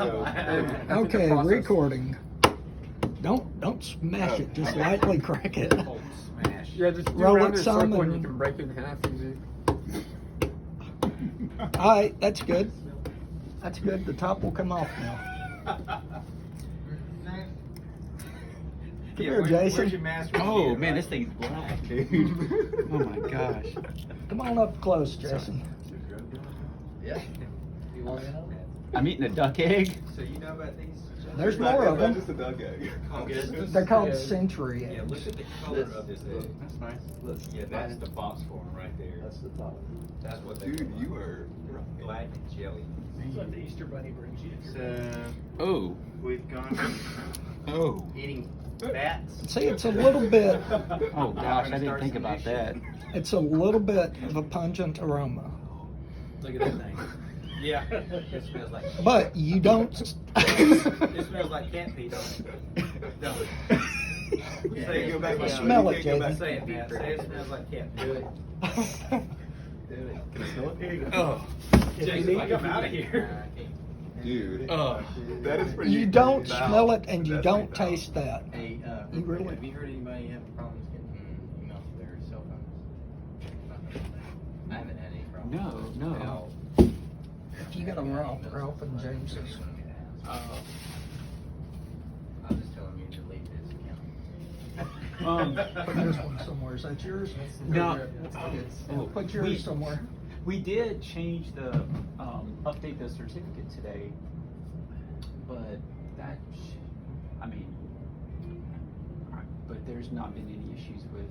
Okay, recording. Don't smash it. Just lightly crack it. Smash. Yeah, just do Roll around it in a some circle and you and- can break it in half easy. All right, that's good. That's good. The top will come off now. Come here, Jason. Where's your master? Oh man, this thing's black, dude. Oh my gosh. Come on up close, Jason. Yeah. You want to know? I'm eating a duck egg. So you know about these? There's more of them. Just a duck egg. Oh, good. They're called century Yeah, eggs. look at the color of this egg. That's nice. Look, yeah, that's the foxhorn right there. That's the top. That's what they Dude, call you it. are Black and jelly. That's what the Easter Bunny brings you. So, oh, We've gone oh, eating bats. See, it's a little bit. oh gosh, I didn't think about that. It's a little bit of a pungent aroma, Look at that thing. Yeah. It smells like. but you don't. It smells like cat pee, don't it? Don't it? Say it. Go back down. Smell You it, can't go Jason. back. Say it, Matt. Say it smells like cat pee. Do it. Do it. Can I smell it? Here you go. Oh, Jason, like, I'm out of here. Dude, oh. that is pretty. You don't foul. smell it and you That's don't pretty foul. taste that. Hey, You really- have you heard anybody having problems getting emails to their cell phones? I haven't had any problems. No. You got them Ralph and James's. I'll just tell them you delete this account. Put this one somewhere. Is that yours? No. Yeah, put yours somewhere. We did change the, update the certificate today, but but there's not been any issues with